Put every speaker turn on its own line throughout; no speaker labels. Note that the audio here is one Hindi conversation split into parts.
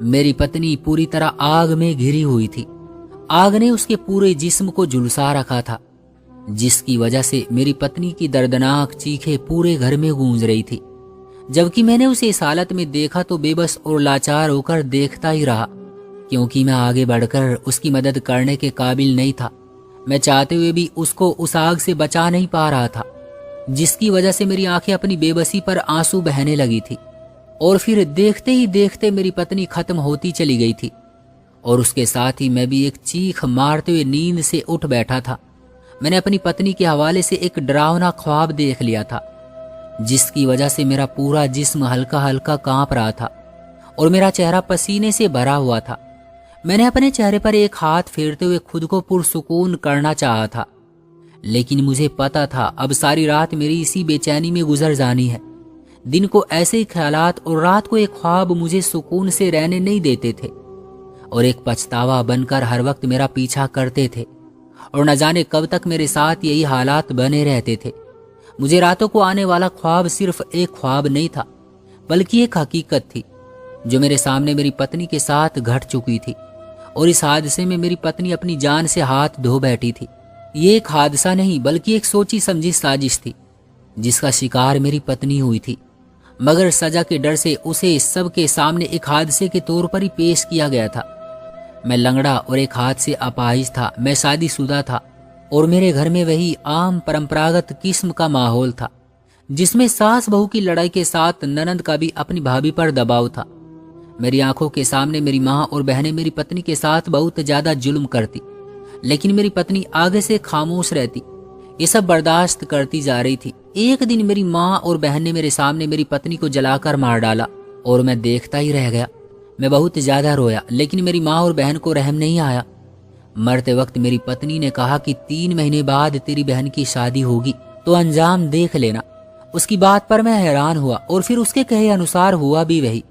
मेरी पत्नी पूरी तरह आग में घिरी हुई थी। आग ने उसके पूरे जिस्म को झुलसा रखा था, जिसकी वजह से मेरी पत्नी की दर्दनाक चीखें पूरे घर में गूंज रही थी। जबकि मैंने उसे इस हालत में देखा तो बेबस और लाचार होकर देखता ही रहा, क्योंकि मैं आगे बढ़कर उसकी मदद करने के काबिल नहीं था। मैं चाहते हुए भी उसको उस आग से बचा नहीं पा रहा था, जिसकी वजह से मेरी आंखें अपनी बेबसी पर आंसू बहने लगी थी। और फिर देखते ही देखते मेरी पत्नी खत्म होती चली गई थी, और उसके साथ ही मैं भी एक चीख मारते हुए नींद से उठ बैठा था। मैंने अपनी पत्नी के हवाले से एक डरावना ख्वाब देख लिया था, जिसकी वजह से मेरा पूरा जिस्म हल्का हल्का कांप रहा था और मेरा चेहरा पसीने से भरा हुआ था। मैंने अपने चेहरे पर एक हाथ फेरते हुए खुद को पुरसुकून करना चाहा था, लेकिन मुझे पता था अब सारी रात मेरी इसी बेचैनी में गुजर जानी है। दिन को ऐसे ही ख्यालात और रात को एक ख्वाब मुझे सुकून से रहने नहीं देते थे, और एक पछतावा बनकर हर वक्त मेरा पीछा करते थे, और न जाने कब तक मेरे साथ यही हालात बने रहते थे। मुझे रातों को आने वाला ख्वाब सिर्फ एक ख्वाब नहीं था, बल्कि एक हकीकत थी जो मेरे सामने मेरी पत्नी के साथ घट चुकी थी, और इस हादसे में मेरी पत्नी अपनी जान से हाथ धो बैठी थी। ये एक हादसा नहीं बल्कि एक सोची समझी साजिश थी, जिसका शिकार मेरी पत्नी हुई थी, मगर सजा के डर से उसे सबके सामने एक हादसे के तौर पर ही पेश किया गया था। मैं लंगड़ा और एक हाथ से अपाहिज था। मैं शादीशुदा था और मेरे घर में वही आम परंपरागत किस्म का माहौल था, जिसमें सास बहू की लड़ाई के साथ ननंद का भी अपनी भाभी पर दबाव था। मेरी आंखों के सामने मेरी माँ और बहनें मेरी पत्नी के साथ बहुत ज्यादा जुल्म करती, लेकिन मेरी पत्नी आगे से खामोश रहती। ये सब बर्दाश्त करती जा रही थी। एक दिन मेरी माँ और बहन ने मेरे सामने मेरी पत्नी को जलाकर मार डाला, और मैं देखता ही रह गया। मैं बहुत ज्यादा रोया, लेकिन मेरी माँ और बहन को रहम नहीं आया। मरते वक्त मेरी पत्नी ने कहा कि 3 महीने बाद तेरी बहन की शादी होगी, तो अंजाम देख लेना। उसकी बात पर मैं हैरान हुआ, और फिर उसके कहे अनुसार हुआ भी वही।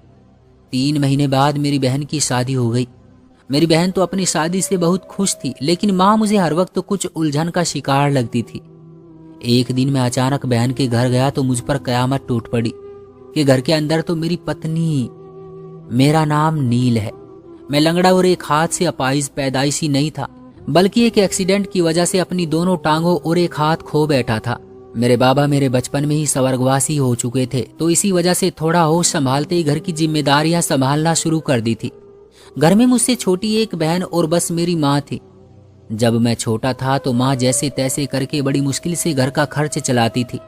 3 महीने बाद मेरी बहन की शादी हो गई। मेरी बहन तो अपनी शादी से बहुत खुश थी, लेकिन माँ मुझे हर वक्त कुछ उलझन का शिकार लगती थी। एक दिन मैं अचानक बहन के घर गया तो मुझ पर कयामत टूट पड़ी कि घर के अंदर तो मेरी पत्नी, मेरा नाम नील है। मैं लंगड़ा और एक हाथ से अपाहिज पैदाइशी नहीं था, बल्कि एक एक्सीडेंट की वजह से अपनी दोनों टांगों और एक हाथ खो बैठा था। मेरे बाबा मेरे बचपन में ही स्वर्गवासी हो चुके थे, तो इसी वजह से थोड़ा होश संभालते ही घर की जिम्मेदारियां संभालना शुरू कर दी थी। घर में मुझसे छोटी एक बहन और बस मेरी माँ थी। जब मैं छोटा था तो माँ जैसे तैसे करके बड़ी मुश्किल से घर का खर्च चलाती थी,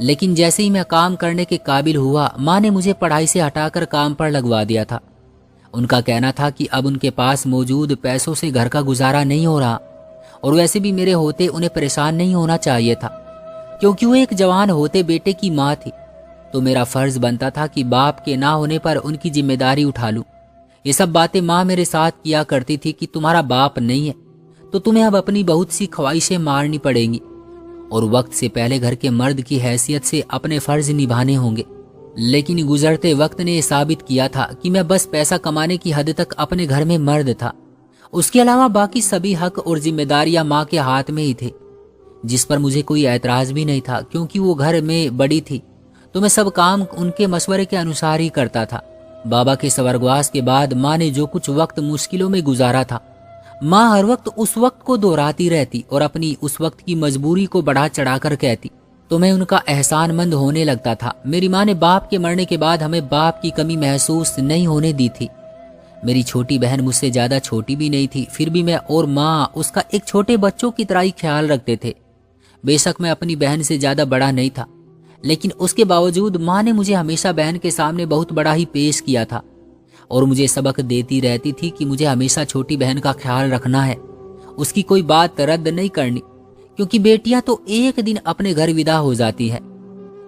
लेकिन जैसे ही मैं काम करने के काबिल हुआ, माँ ने मुझे पढ़ाई से हटाकर काम पर लगवा दिया था। उनका कहना था कि अब उनके पास मौजूद पैसों से घर का गुजारा नहीं हो रहा, और वैसे भी मेरे होते उन्हें परेशान नहीं होना चाहिए था, क्योंकि वो एक जवान होते बेटे की माँ थी। तो मेरा फर्ज बनता था कि बाप के ना होने पर उनकी जिम्मेदारी उठा लूं। ये सब बातें माँ मेरे साथ किया करती थी कि तुम्हारा बाप नहीं है तो तुम्हें अब अपनी बहुत सी ख्वाहिशें मारनी पड़ेंगी, और वक्त से पहले घर के मर्द की हैसियत से अपने फर्ज निभाने होंगे। लेकिन गुजरते वक्त ने साबित किया था कि मैं बस पैसा कमाने की हद तक अपने घर में मर्द था। उसके अलावा बाकी सभी हक और जिम्मेदारियां माँ के हाथ में ही थे, जिस पर मुझे कोई ऐतराज भी नहीं था, क्योंकि वो घर में बड़ी थी तो मैं सब काम उनके मशवरे के अनुसार ही करता था। बाबा के स्वर्गवास के बाद माँ ने जो कुछ वक्त मुश्किलों में गुजारा था, माँ हर वक्त उस वक्त को दोहराती रहती और अपनी उस वक्त की मजबूरी को बढ़ा चढ़ाकर कहती, तो मैं उनका एहसानमंद होने लगता था। मेरी माँ ने बाप के मरने के बाद हमें बाप की कमी महसूस नहीं होने दी थी। मेरी छोटी बहन मुझसे ज्यादा छोटी भी नहीं थी, फिर भी मैं और माँ उसका एक छोटे बच्चों की तरह ही ख्याल रखते थे। बेशक मैं अपनी बहन से ज्यादा बड़ा नहीं था, लेकिन उसके बावजूद माँ ने मुझे हमेशा बहन के सामने बहुत बड़ा ही पेश किया था, और मुझे सबक देती रहती थी कि मुझे हमेशा छोटी बहन का ख्याल रखना है, उसकी कोई बात रद्द नहीं करनी, क्योंकि बेटियां तो एक दिन अपने घर विदा हो जाती है।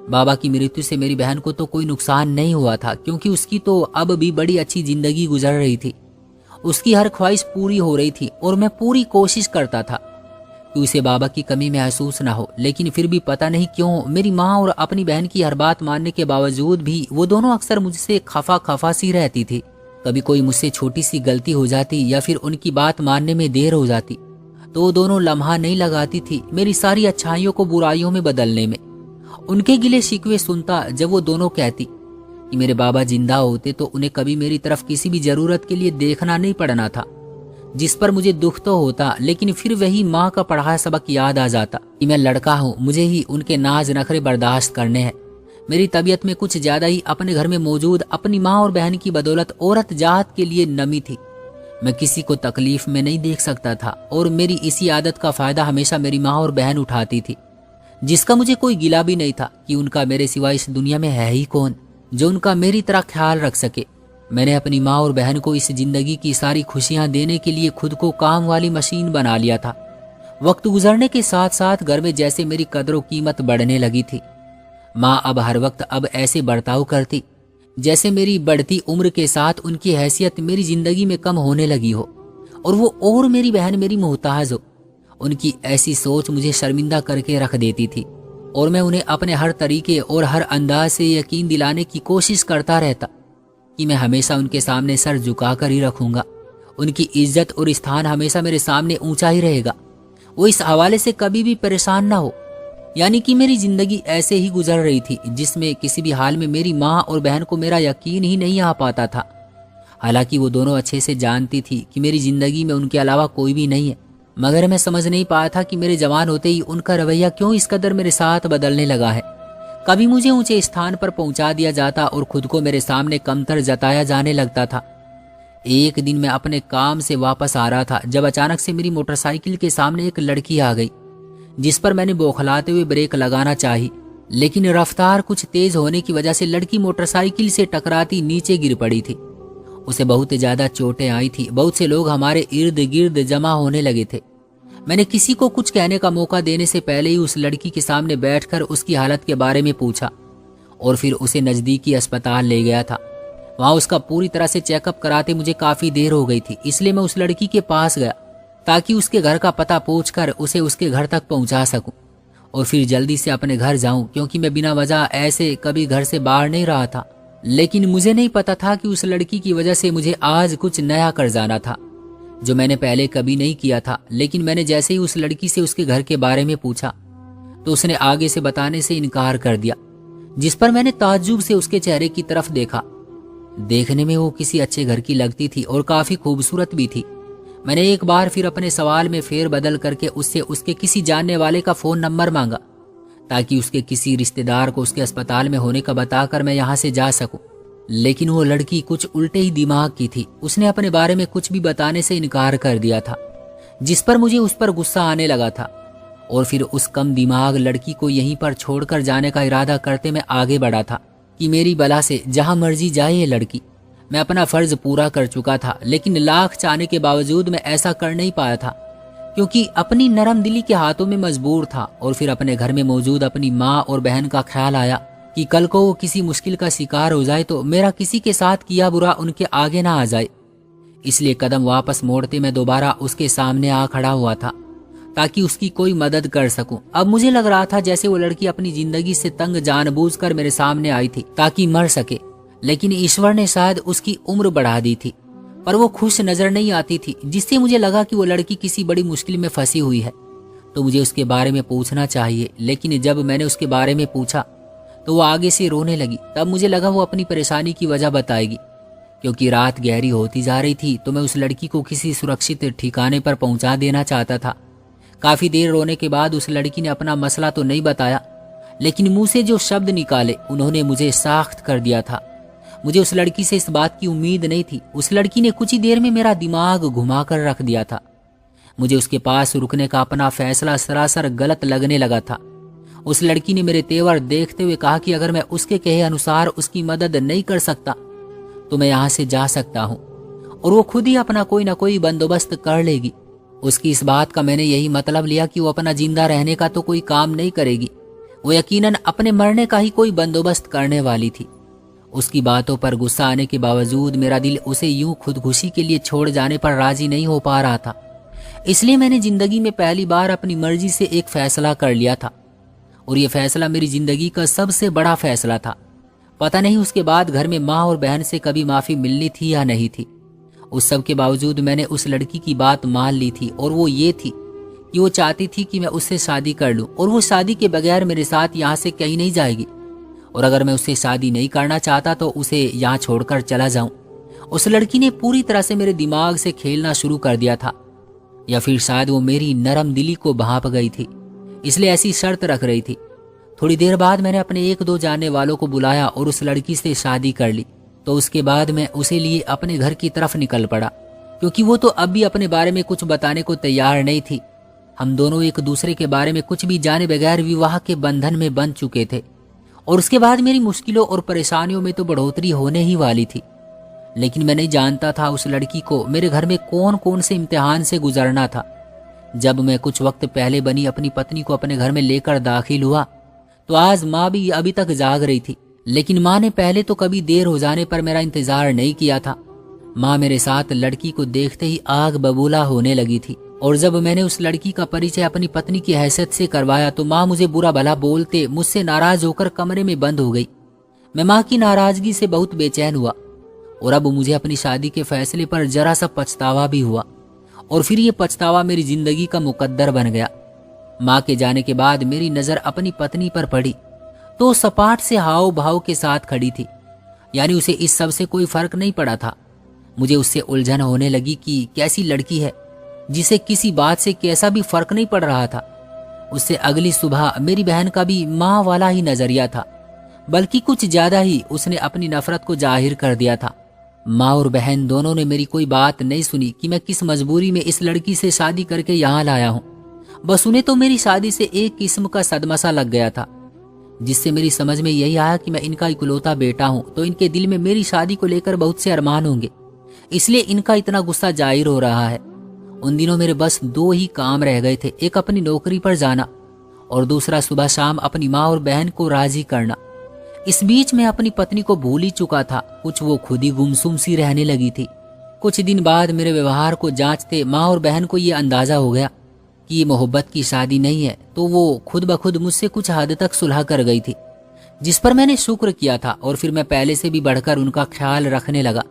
बाबा की मृत्यु से मेरी बहन को तो कोई नुकसान नहीं हुआ था, क्योंकि उसकी तो अब भी बड़ी अच्छी जिंदगी गुजर रही थी। उसकी हर ख्वाहिश पूरी हो रही थी, और मैं पूरी कोशिश करता था कि उसे बाबा की कमी महसूस ना हो। लेकिन फिर भी पता नहीं क्यों मेरी माँ और अपनी बहन की हर बात मानने के बावजूद भी वो दोनों अक्सर मुझसे खफा सी रहती थी। कभी कोई मुझसे छोटी सी गलती हो जाती या फिर उनकी बात मानने में देर हो जाती तो वो दोनों लम्हा नहीं लगाती थी मेरी सारी अच्छाइयों को बुराइयों में बदलने में। उनके गिले शिकवे सुनता जब वो दोनों कहती कि मेरे बाबा जिंदा होते तो उन्हें कभी मेरी तरफ किसी भी जरूरत के लिए देखना नहीं पड़ना था, जिस पर मुझे दुख तो होता, लेकिन फिर वही माँ का पढ़ाया सबक याद आ जाता कि मैं लड़का हूँ, मुझे ही उनके नाज नखरे बर्दाश्त करने हैं। मेरी तबीयत में कुछ ज्यादा ही अपने घर में मौजूद अपनी माँ और बहन की बदौलत औरत जात के लिए नमी थी। मैं किसी को तकलीफ में नहीं देख सकता था और मेरी इसी आदत का फायदा हमेशा मेरी माँ और बहन उठाती थी, जिसका मुझे कोई गिला भी नहीं था कि उनका मेरे सिवा इस दुनिया में है ही कौन जो उनका मेरी तरह ख्याल रख सके। मैंने अपनी माँ और बहन को इस जिंदगी की सारी खुशियां देने के लिए खुद को काम वाली मशीन बना लिया था। वक्त गुजरने के साथ साथ घर में जैसे मेरी कदर कीमत बढ़ने लगी थी। माँ अब हर वक्त अब ऐसे बर्ताव करती जैसे मेरी बढ़ती उम्र के साथ उनकी हैसियत मेरी जिंदगी में कम होने लगी हो और वो और मेरी बहन मेरी मोहताज हो। उनकी ऐसी सोच मुझे शर्मिंदा करके रख देती थी और मैं उन्हें अपने हर तरीके और हर अंदाज से यकीन दिलाने की कोशिश करता रहता कि मैं हमेशा उनके सामने सर झुकाकर ही रखूंगा। उनकी इज्जत और स्थान हमेशा मेरे सामने ऊंचा ही रहेगा। वो इस हवाले से कभी भी परेशान ना हो। यानी कि मेरी जिंदगी ऐसे ही गुजर रही थी जिसमें किसी भी हाल में मेरी माँ और बहन को मेरा यकीन ही नहीं आ पाता था। हालांकि वो दोनों अच्छे से जानती थी कि मेरी जिंदगी में उनके अलावा कोई भी नहीं है, मगर मैं समझ नहीं पाया था कि मेरे जवान होते ही उनका रवैया क्यों इस कदर मेरे साथ बदलने लगा है। कभी मुझे ऊंचे स्थान पर पहुंचा दिया जाता और खुद को मेरे सामने कमतर जताया जाने लगता था। एक दिन मैं अपने काम से वापस आ रहा था जब अचानक से मेरी मोटरसाइकिल के सामने एक लड़की आ गई, जिस पर मैंने बौखलाते हुए ब्रेक लगाना चाही, लेकिन रफ्तार कुछ तेज होने की वजह से लड़की मोटरसाइकिल से टकराती नीचे गिर पड़ी थी। उसे बहुत ज्यादा चोटें आई थी। बहुत से लोग हमारे इर्द गिर्द जमा होने लगे थे। मैंने किसी को कुछ कहने का मौका देने से पहले ही उस लड़की के सामने बैठकर उसकी हालत के बारे में पूछा और फिर उसे नजदीकी अस्पताल ले गया था। वहां उसका पूरी तरह से चेकअप कराते मुझे काफी देर हो गई थी, इसलिए मैं उस लड़की के पास गया ताकि उसके घर का पता पूछकर उसे उसके घर तक पहुंचा सकूं और फिर जल्दी से अपने घर जाऊं, क्योंकि मैं बिना वजह ऐसे कभी घर से बाहर नहीं रहा था। लेकिन मुझे नहीं पता था कि उस लड़की की वजह से मुझे आज कुछ नया कर जाना था जो मैंने पहले कभी नहीं किया था। लेकिन मैंने जैसे ही उस लड़की से उसके घर के बारे में पूछा तो उसने आगे से बताने से इनकार कर दिया, जिस पर मैंने ताज्जुब से उसके चेहरे की तरफ देखा। देखने में वो किसी अच्छे घर की लगती थी और काफी खूबसूरत भी थी। मैंने एक बार फिर अपने सवाल में फेर बदल करके उससे उसके किसी जानने वाले का फोन नंबर मांगा ताकि उसके किसी रिश्तेदार को उसके अस्पताल में होने का बताकर मैं यहाँ से जा सकूं। लेकिन वो लड़की कुछ उल्टे ही दिमाग की थी। उसने अपने बारे में कुछ भी बताने से इनकार कर दिया था, जिस पर मुझे उस पर गुस्सा आने लगा था और फिर उस कम दिमाग लड़की को यहीं पर छोड़कर जाने का इरादा करते मैं आगे बढ़ा था कि मेरी बला से जहां मर्जी जाए ये लड़की। मैं अपना फर्ज पूरा कर चुका था, लेकिन लाख चाहने के बावजूद मैं ऐसा कर नहीं पाया था क्योंकि अपनी नरम दिली के हाथों में मजबूर था। और फिर अपने घर में मौजूद अपनी माँ और बहन का ख्याल आया कि कल को वो किसी मुश्किल का शिकार हो जाए तो मेरा किसी के साथ किया बुरा उनके आगे ना आ जाए। इसलिए कदम वापस मोड़ते मैं दोबारा उसके सामने आ खड़ा हुआ था ताकि उसकी कोई मदद कर सकूं। अब मुझे लग रहा था जैसे वो लड़की अपनी जिंदगी से तंग जानबूझकर मेरे सामने आई थी ताकि मर सके, लेकिन ईश्वर ने शायद उसकी उम्र बढ़ा दी थी। पर वो खुश नजर नहीं आती थी, जिससे मुझे लगा कि वो लड़की किसी बड़ी मुश्किल में फंसी हुई है तो मुझे उसके बारे में पूछना चाहिए। लेकिन जब मैंने उसके बारे में पूछा तो वो आगे से रोने लगी। तब मुझे लगा वो अपनी परेशानी की वजह बताएगी। क्योंकि रात गहरी होती जा रही थी तो मैं उस लड़की को किसी सुरक्षित ठिकाने पर पहुंचा देना चाहता था। काफी देर रोने के बाद उस लड़की ने अपना मसला तो नहीं बताया, लेकिन मुंह से जो शब्द निकाले उन्होंने मुझे साख्त कर दिया था। मुझे उस लड़की से इस बात की उम्मीद नहीं थी। उस लड़की ने कुछ ही देर में मेरा दिमाग घुमा कर रख दिया था। मुझे उसके पास रुकने का अपना फैसला सरासर गलत लगने लगा था। उस लड़की ने मेरे तेवर देखते हुए कहा कि अगर मैं उसके कहे अनुसार उसकी मदद नहीं कर सकता तो मैं यहाँ से जा सकता हूँ और वो खुद ही अपना कोई ना कोई बंदोबस्त कर लेगी। उसकी इस बात का मैंने यही मतलब लिया कि वो अपना जिंदा रहने का तो कोई काम नहीं करेगी, वो यकीनन अपने मरने का ही कोई बंदोबस्त करने वाली थी। उसकी बातों पर गुस्सा आने के बावजूद मेरा दिल उसे यूं खुदकुशी के लिए छोड़ जाने पर राजी नहीं हो पा रहा था। इसलिए मैंने जिंदगी में पहली बार अपनी मर्जी से एक फैसला कर लिया था और ये फैसला मेरी जिंदगी का सबसे बड़ा फैसला था। पता नहीं उसके बाद घर में माँ और बहन से कभी माफी मिलनी थी या नहीं थी। उस सब के बावजूद मैंने उस लड़की की बात मान ली थी और वो ये थी कि वो चाहती थी कि मैं उससे शादी कर लूं और वो शादी के बगैर मेरे साथ यहाँ से कहीं नहीं जाएगी। और अगर मैं उससे शादी नहीं करना चाहता तो उसे यहाँ छोड़कर चला जाऊं। उस लड़की ने पूरी तरह से मेरे दिमाग से खेलना शुरू कर दिया था, या फिर शायद वो मेरी नरम दिली को भांप गई थी, इसलिए ऐसी शर्त रख रही थी। थोड़ी देर बाद मैंने अपने 1-2 जानने वालों को बुलाया और उस लड़की से शादी कर ली। तो उसके बाद मैं उसे लिए अपने घर की तरफ निकल पड़ा, क्योंकि वो तो अब भी अपने बारे में कुछ बताने को तैयार नहीं थी। हम दोनों एक दूसरे के बारे में कुछ भी जाने बगैर विवाह के बंधन में बंध चुके थे, और उसके बाद मेरी मुश्किलों और परेशानियों में तो बढ़ोतरी होने ही वाली थी। लेकिन मैं नहीं जानता था उस लड़की को मेरे घर में कौन कौन से इम्तिहान से गुजरना था। जब मैं कुछ वक्त पहले बनी अपनी पत्नी को अपने घर में लेकर दाखिल हुआ तो आज माँ भी अभी तक जाग रही थी, लेकिन माँ ने पहले तो कभी देर हो जाने पर मेरा इंतजार नहीं किया था। माँ मेरे साथ लड़की को देखते ही आग बबूला होने लगी थी, और जब मैंने उस लड़की का परिचय अपनी पत्नी की हैसियत से करवाया तो माँ मुझे बुरा भला बोलते मुझसे नाराज होकर कमरे में बंद हो गई। मैं माँ की नाराजगी से बहुत बेचैन हुआ, और अब मुझे अपनी शादी के फैसले पर जरा सा पछतावा भी हुआ, और फिर ये पछतावा मेरी जिंदगी का मुकद्दर बन गया। माँ के जाने के बाद मेरी नजर अपनी पत्नी पर पड़ी तो सपाट से हाव भाव के साथ खड़ी थी, यानी उसे इस सब से कोई फर्क नहीं पड़ा था। मुझे उससे उलझन होने लगी कि कैसी लड़की है जिसे किसी बात से कैसा भी फर्क नहीं पड़ रहा था। उससे अगली सुबह मेरी बहन का भी माँ वाला ही नजरिया था, बल्कि कुछ ज्यादा ही उसने अपनी नफरत को जाहिर कर दिया था। माँ और बहन दोनों ने मेरी कोई बात नहीं सुनी कि मैं किस मजबूरी में इस लड़की से शादी करके यहाँ लाया हूँ। बस उन्हें तो मेरी शादी से एक किस्म का सदमा सा लग गया था, जिससे मेरी समझ में यही आया कि मैं इनका इकलौता बेटा हूँ, तो इनके दिल में मेरी शादी को लेकर बहुत से अरमान होंगे, इसलिए इनका इतना गुस्सा जाहिर हो रहा है। उन दिनों मेरे बस 2 ही काम रह गए थे, एक अपनी नौकरी पर जाना और दूसरा सुबह शाम अपनी माँ और बहन को राजी करना। इस बीच मैं अपनी पत्नी को भूल ही चुका था, कुछ वो खुद ही गुमसुम सी रहने लगी थी। कुछ दिन बाद मेरे व्यवहार को जांचते माँ और बहन को ये अंदाजा हो गया कि ये मोहब्बत की शादी नहीं है, तो वो खुद ब खुद मुझसे कुछ हद तक सुलह कर गई थी, जिस पर मैंने शुक्र किया था, और फिर मैं पहले से भी बढ़कर उनका ख्याल रखने लगा।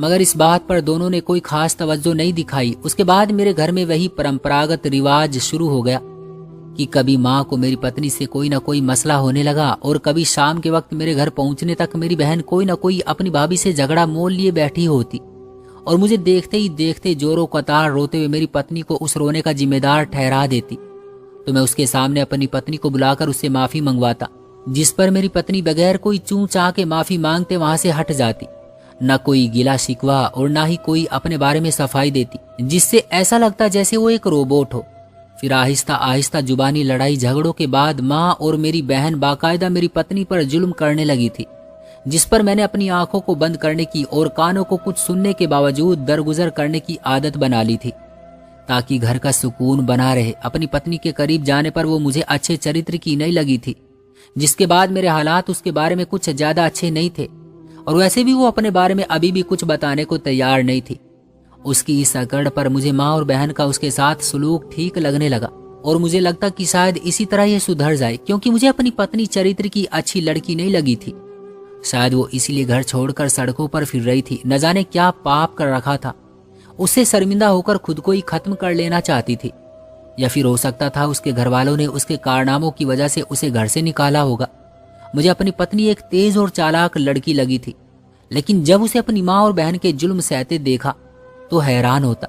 मगर इस बात पर दोनों ने कोई खास तवज्जो नहीं दिखाई। उसके बाद मेरे घर में वही परंपरागत रिवाज शुरू हो गया कि कभी माँ को मेरी पत्नी से कोई ना कोई मसला होने लगा, और कभी शाम के वक्त मेरे घर पहुंचने तक मेरी बहन कोई ना कोई अपनी भाभी से झगड़ा मोल लिए बैठी होती, और मुझे देखते ही देखते जोरों कतार रोते हुए मेरी पत्नी को उस रोने का जिम्मेदार ठहरा देती। तो मैं उसके सामने अपनी पत्नी को बुलाकर उससे माफी मंगवाता, जिस पर मेरी पत्नी बगैर कोई चूं चाह के माफी मांगते वहां से हट जाती। न कोई गिला शिकवा और ना ही कोई अपने बारे में सफाई देती, जिससे ऐसा लगता जैसे वो एक रोबोट हो। फिर आहिस्ता आहिस्ता जुबानी लड़ाई झगड़ों के बाद माँ और मेरी बहन बाकायदा मेरी पत्नी पर जुल्म करने लगी थी, जिस पर मैंने अपनी आंखों को बंद करने की और कानों को कुछ सुनने के बावजूद दरगुजर करने की आदत बना ली थी, ताकि घर का सुकून बना रहे। अपनी पत्नी के करीब जाने पर वो मुझे अच्छे चरित्र की नहीं लगी थी, जिसके बाद मेरे हालात उसके बारे में कुछ ज्यादा अच्छे नहीं थे, और वैसे भी वो अपने बारे में अभी भी कुछ बताने को तैयार नहीं थी। उसकी इस अकड़ पर मुझे माँ और बहन का उसके साथ सलूक ठीक लगने लगा, और मुझे लगता कि शायद इसी तरह ये सुधर जाए, क्योंकि मुझे अपनी पत्नी चरित्र की अच्छी लड़की नहीं लगी थी। शायद वो इसीलिए घर छोड़कर सड़कों पर फिर रही थी, न जाने क्या पाप कर रखा था। उससे शर्मिंदा होकर खुद को ही खत्म कर लेना चाहती थी, या फिर हो सकता था उसके घर वालों ने उसके कारनामों की वजह से उसे घर से निकाला होगा। मुझे अपनी पत्नी एक तेज और चालाक लड़की लगी थी, लेकिन जब उसे अपनी माँ और बहन के जुल्म सहते देखा तो हैरान होता,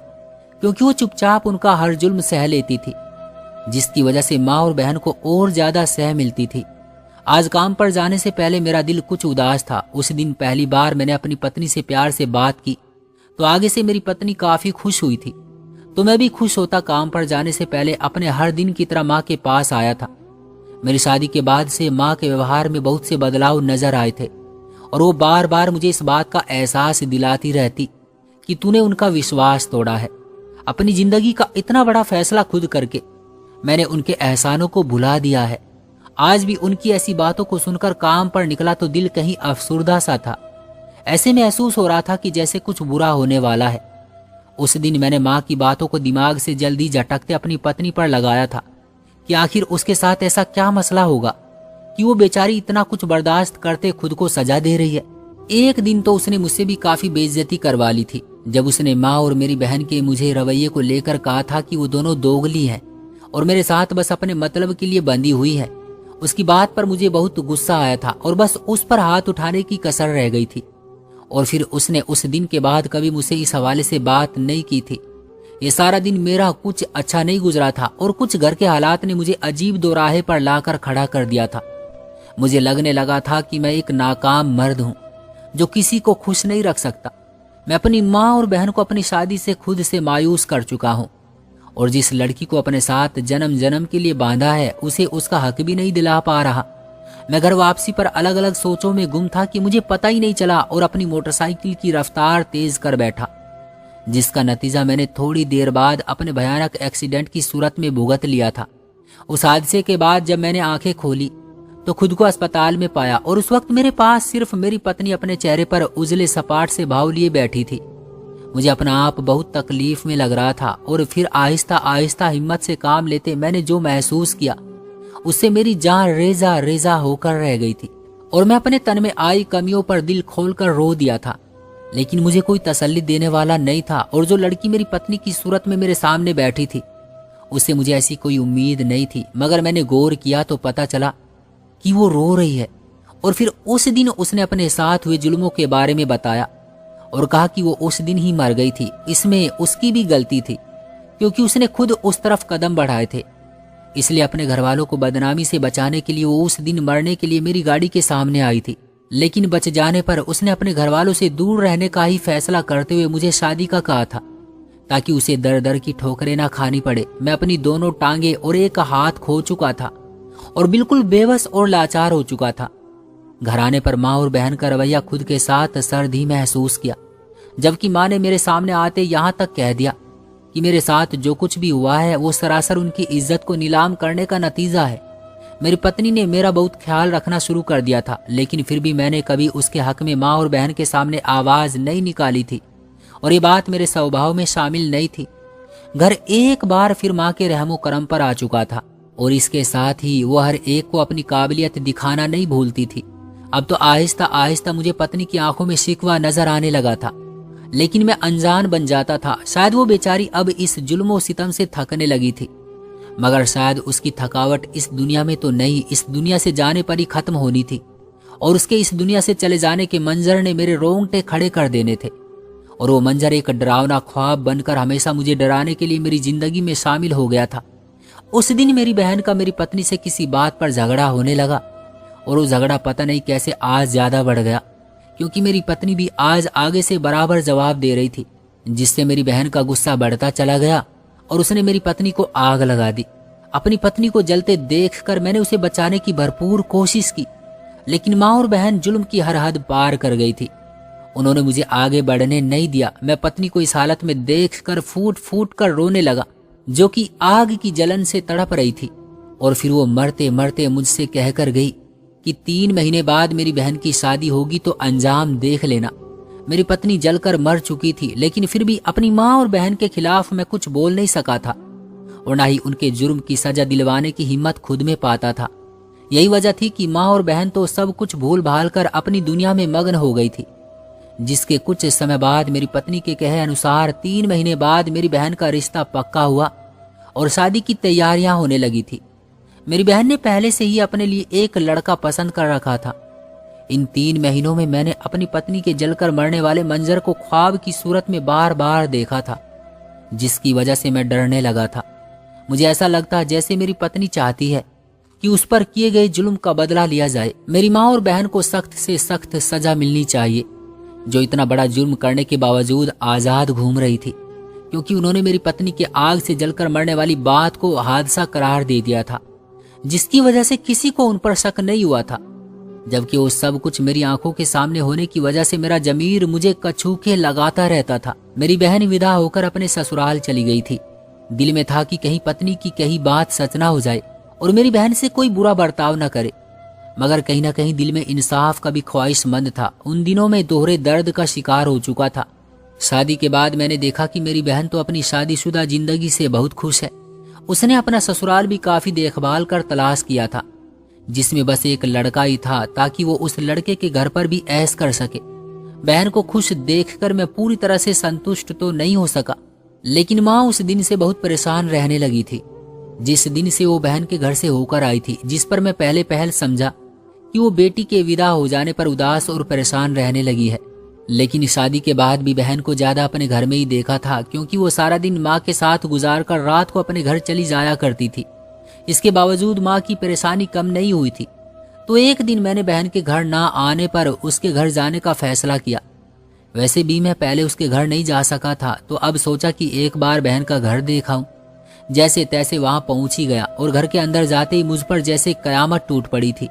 क्योंकि वो चुपचाप उनका हर जुल्म सह लेती थी, जिसकी वजह से माँ और बहन को और ज्यादा सह मिलती थी। आज काम पर जाने से पहले मेरा दिल कुछ उदास था। उस दिन पहली बार मैंने अपनी पत्नी से प्यार से बात की तो आगे से मेरी पत्नी काफी खुश हुई थी, तो मैं भी खुश होता काम पर जाने से पहले अपने हर दिन की तरह माँ के पास आया था। मेरी शादी के बाद से माँ के व्यवहार में बहुत से बदलाव नजर आए थे, और वो बार बार मुझे इस बात का एहसास दिलाती रहती कि तूने उनका विश्वास तोड़ा है। अपनी जिंदगी का इतना बड़ा फैसला खुद करके मैंने उनके एहसानों को भुला दिया है। आज भी उनकी ऐसी बातों को सुनकर काम पर निकला तो दिल कहीं अफसुर्दा सा था। ऐसे महसूस हो रहा था कि जैसे कुछ बुरा होने वाला है। उस दिन मैंने माँ की बातों को दिमाग से जल्दी झटकते अपनी पत्नी पर लगाया था कि आखिर उसके साथ ऐसा क्या मसला होगा कि वो बेचारी इतना कुछ बर्दाश्त करते खुद को सजा दे रही है। एक दिन तो उसने मुझसे भी काफी बेइज्जती करवा ली थी, जब उसने माँ और मेरी बहन के मुझे रवैये को लेकर कहा था कि वो दोनों दोगली हैं और मेरे साथ बस अपने मतलब के लिए बंधी हुई है, उसकी बात पर मुझे बहुत गुस्सा आया था और बस उस पर हाथ उठाने की कसर रह गई थी। और फिर उसने उस दिन के बाद कभी मुझसे इस हवाले से बात नहीं की थी। ये सारा दिन मेरा कुछ अच्छा नहीं गुजरा था और कुछ घर के हालात ने मुझे अजीब दोराहे पर लाकर खड़ा कर दिया था। मुझे लगने लगा था कि मैं एक नाकाम मर्द हूं जो किसी को खुश नहीं रख सकता। मैं अपनी माँ और बहन को अपनी शादी से खुद से मायूस कर चुका हूं और जिस लड़की को अपने साथ जन्म जन्म के लिए बांधा है उसे उसका हक भी नहीं दिला पा रहा। मैं घर वापसी पर अलग अलग सोचों में गुम था कि मुझे पता ही नहीं चला और अपनी मोटरसाइकिल की रफ्तार तेज कर बैठा, जिसका नतीजा मैंने थोड़ी देर बाद अपने भयानक एक्सीडेंट की सूरत में भुगत लिया था। उस हादसे के बाद जब मैंने आंखें खोली तो खुद को अस्पताल में पाया और उस वक्त मेरे पास सिर्फ मेरी पत्नी अपने चेहरे पर उजले सपाट से भाव लिए बैठी थी। मुझे अपना आप बहुत तकलीफ में लग रहा था और फिर आहिस्ता आहिस्ता हिम्मत से काम लेते मैंने जो महसूस किया उससे मेरी जान रेजा रेजा होकर रह गई थी और मैं अपने तन में आई कमियों पर दिल खोलकर रो दिया था। लेकिन मुझे कोई तसल्ली देने वाला नहीं था और जो लड़की मेरी पत्नी की सूरत में मेरे सामने बैठी थी उससे मुझे ऐसी कोई उम्मीद नहीं थी। मगर मैंने गौर किया तो पता चला कि वो रो रही है और फिर उस दिन उसने अपने साथ हुए जुल्मों के बारे में बताया और कहा कि वो उस दिन ही मर गई थी। इसमें उसकी भी गलती थी क्योंकि उसने खुद उस तरफ कदम बढ़ाए थे। इसलिए अपने घर वालों को बदनामी से बचाने के लिए वो उस दिन मरने के लिए मेरी गाड़ी के सामने आई थी। लेकिन बच जाने पर उसने अपने घर वालों से दूर रहने का ही फैसला करते हुए मुझे शादी का कहा था ताकि उसे दर दर की ठोकरें ना खानी पड़े। मैं अपनी दोनों टांगे और एक हाथ खो चुका था और बिल्कुल बेबस और लाचार हो चुका था। घर आने पर माँ और बहन का रवैया खुद के साथ सर्द ही महसूस किया, जबकि माँ ने मेरे सामने आते यहाँ तक कह दिया कि मेरे साथ जो कुछ भी हुआ है वो सरासर उनकी इज्जत को नीलाम करने का नतीजा है। मेरी पत्नी ने मेरा बहुत ख्याल रखना शुरू कर दिया था, लेकिन फिर भी मैंने कभी उसके हक में माँ और बहन के सामने आवाज नहीं निकाली थी और ये बात मेरे स्वभाव में शामिल नहीं थी। घर एक बार फिर माँ के रहमो करम पर आ चुका था और इसके साथ ही वो हर एक को अपनी काबिलियत दिखाना नहीं भूलती थी। अब तो आहिस्ता आहिस्ता मुझे पत्नी की आंखों में शिकवा नजर आने लगा था, लेकिन मैं अनजान बन जाता था। शायद वो बेचारी अब इस जुल्म सितम से थकने लगी थी, मगर शायद उसकी थकावट इस दुनिया में तो नहीं, इस दुनिया से जाने पर ही खत्म होनी थी और उसके इस दुनिया से चले जाने के मंजर ने मेरे रोंगटे खड़े कर देने थे और वो मंजर एक डरावना ख्वाब बनकर हमेशा मुझे डराने के लिए मेरी जिंदगी में शामिल हो गया था। उस दिन मेरी बहन का मेरी पत्नी से किसी बात पर झगड़ा होने लगा और वो झगड़ा पता नहीं कैसे आज ज्यादा बढ़ गया, क्योंकि मेरी पत्नी भी आज आगे से बराबर जवाब दे रही थी, जिससे मेरी बहन का गुस्सा बढ़ता चला गया और उसने मेरी पत्नी को आग लगा दी। अपनी पत्नी को जलते देखकर मैंने उसे बचाने की भरपूर कोशिश की, लेकिन माँ और बहन जुल्म की हर हद पार कर गई थी। उन्होंने मुझे आगे बढ़ने नहीं दिया। मैं पत्नी को इस हालत में देखकर फूट फूट कर रोने लगा, जो कि आग की जलन से तड़प रही थी। और फिर वो मरते मरते मुझसे कहकर गई कि 3 महीने बाद मेरी बहन की शादी होगी तो अंजाम देख लेना। मेरी पत्नी जलकर मर चुकी थी, लेकिन फिर भी अपनी माँ और बहन के खिलाफ मैं कुछ बोल नहीं सका था और ना ही उनके जुर्म की सजा दिलवाने की हिम्मत खुद में पाता था। यही वजह थी कि माँ और बहन तो सब कुछ भूल भाल कर अपनी दुनिया में मग्न हो गई थी। जिसके कुछ समय बाद मेरी पत्नी के कहे अनुसार 3 महीने बाद मेरी बहन का रिश्ता पक्का हुआ और शादी की तैयारियां होने लगी थी। मेरी बहन ने पहले से ही अपने लिए एक लड़का पसंद कर रखा था। इन 3 महीनों में मैंने अपनी पत्नी के जलकर मरने वाले मंजर को ख्वाब की सूरत में बार बार देखा था, जिसकी वजह से मैं डरने लगा था। मुझे ऐसा लगता जैसे मेरी पत्नी चाहती है कि उस पर किए गए जुल्म का बदला लिया जाए। मेरी माँ और बहन को सख्त से सख्त सजा मिलनी चाहिए, जो इतना बड़ा जुर्म करने के बावजूद आजाद घूम रही थी, क्योंकि उन्होंने मेरी पत्नी के आग से जलकर मरने वाली बात को हादसा करार दे दिया था, जिसकी वजह से किसी को उन पर शक नहीं हुआ था। जबकि वो सब कुछ मेरी आंखों के सामने होने की वजह से मेरा जमीर मुझे कछूके लगाता रहता था। मेरी बहन विदा होकर अपने ससुराल चली गई थी। दिल में था कि कहीं पत्नी की कही बात सच ना हो जाए और मेरी बहन से कोई बुरा बर्ताव न करे, मगर कहीं ना कहीं दिल में इंसाफ का भी ख्वाहिशमंद था। उन दिनों में दोहरे दर्द का शिकार हो चुका था। शादी के बाद मैंने देखा कि मेरी बहन तो अपनी शादीशुदा जिंदगी से बहुत खुश है। उसने अपना ससुराल भी काफी देखभाल कर तलाश किया था, जिसमें बस एक लड़का ही था, ताकि वो उस लड़के के घर पर भी ऐश कर सके। बहन को खुश देखकर मैं पूरी तरह से संतुष्ट तो नहीं हो सका, लेकिन माँ उस दिन से बहुत परेशान रहने लगी थी। जिस दिन से वो बहन के घर से होकर आई थी, जिस पर मैं पहले पहल समझा कि वो बेटी के विदा हो जाने पर उदास और परेशान रहने लगी है। लेकिन शादी के बाद भी बहन को ज्यादा अपने घर में ही देखा था, क्योंकि वो सारा दिन माँ के साथ गुजार कर रात को अपने घर चली जाया करती थी। इसके बावजूद माँ की परेशानी कम नहीं हुई थी। तो एक दिन मैंने बहन के घर ना आने पर उसके घर जाने का फैसला किया। वैसे भी मैं पहले उसके घर नहीं जा सका था, तो अब सोचा कि एक बार बहन का घर देखाऊं। जैसे तैसे वहां पहुंच ही गया और घर के अंदर जाते ही मुझ पर जैसे कयामत टूट पड़ी थी,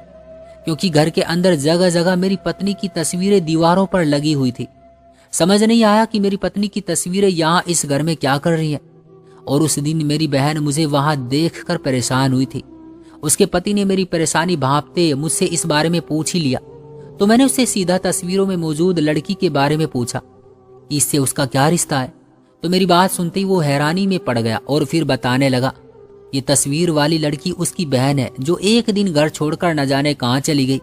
क्योंकि घर के अंदर जगह जगह मेरी पत्नी की तस्वीरें दीवारों पर लगी हुई थी। समझ नहीं आया कि मेरी पत्नी की तस्वीरें यहाँ इस घर में क्या कर रही हैं। और उस दिन मेरी बहन मुझे वहां देखकर परेशान हुई थी। उसके पति ने मेरी परेशानी भांपते मुझसे इस बारे में पूछ ही लिया, तो मैंने उससे सीधा तस्वीरों में मौजूद लड़की के बारे में पूछा कि इससे उसका क्या रिश्ता है। तो मेरी बात सुनते ही वो हैरानी में पड़ गया और फिर बताने लगा, ये तस्वीर वाली लड़की उसकी बहन है, जो एक दिन घर छोड़कर न जाने कहाँ चली गई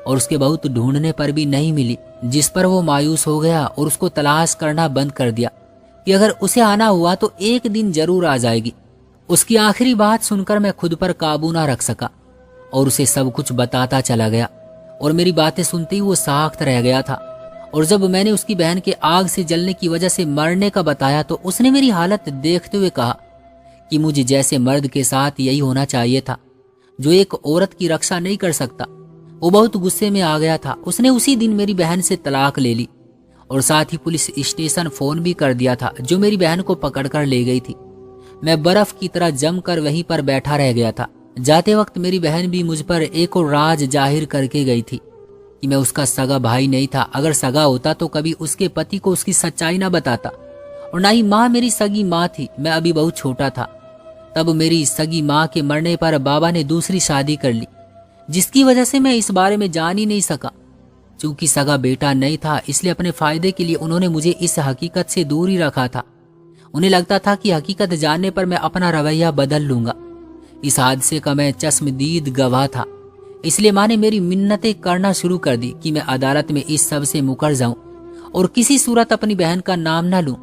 और उसके बहुत ढूंढने पर भी नहीं मिली, जिस पर वो मायूस हो गया और उसको तलाश करना बंद कर दिया कि अगर उसे आना हुआ तो एक दिन जरूर आ जाएगी। उसकी आखिरी बात सुनकर मैं खुद पर काबू ना रख सका और उसे सब कुछ बताता चला गया। और मेरी बातें सुनते ही वो साख्त रह गया था। और जब मैंने उसकी बहन के आग से जलने की वजह से मरने का बताया, तो उसने मेरी हालत देखते हुए कहा कि मुझे जैसे मर्द के साथ यही होना चाहिए था, जो एक औरत की रक्षा नहीं कर सकता। वो बहुत गुस्से में आ गया था। उसने उसी दिन मेरी बहन से तलाक ले ली और साथ ही पुलिस स्टेशन फोन भी कर दिया था, जो मेरी बहन को पकड़कर ले गई थी। मैं बर्फ की तरह जमकर वहीं पर बैठा रह गया था। जाते वक्त मेरी बहन भी मुझ पर एक और राज जाहिर करके गई थी कि मैं उसका सगा भाई नहीं था। अगर सगा होता तो कभी उसके पति को उसकी सच्चाई ना बताता। और ना ही माँ मेरी सगी माँ थी, मैं अभी बहुत छोटा था। तब मेरी सगी माँ के मरने पर बाबा ने दूसरी शादी कर ली, जिसकी वजह से मैं इस बारे में जान ही नहीं सका। चूंकि सगा बेटा नहीं था, इसलिए अपने फायदे के लिए उन्होंने मुझे इस हकीकत से दूर ही रखा था। उन्हें लगता था कि हकीकत जानने पर मैं अपना रवैया बदल लूंगा। इस हादसे का मैं चश्मदीद गवाह था। इसलिए माँ ने मेरी मिन्नतें करना शुरू कर दी कि मैं अदालत में इस सब से मुकर जाऊं और किसी सूरत अपनी बहन का नाम ना लूं।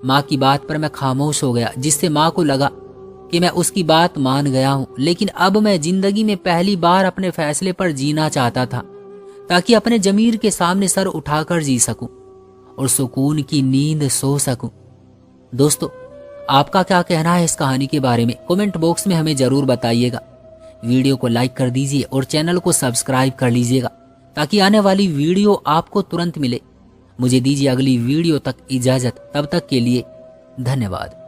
माँ की बात पर मैं खामोश हो गया, जिससे माँ को लगा कि मैं उसकी बात मान गया हूं। लेकिन अब मैं जिंदगी में पहली बार अपने फैसले पर जीना चाहता था, ताकि अपने जमीर के सामने सर उठाकर जी सकूं और सुकून की नींद सो सकूं। दोस्तों, आपका क्या कहना है इस कहानी के बारे में? कमेंट बॉक्स में हमें जरूर बताइएगा। वीडियो को लाइक कर दीजिए और चैनल को सब्सक्राइब कर लीजिएगा, ताकि आने वाली वीडियो आपको तुरंत मिले। मुझे दीजिए अगली वीडियो तक इजाजत। तब तक के लिए धन्यवाद।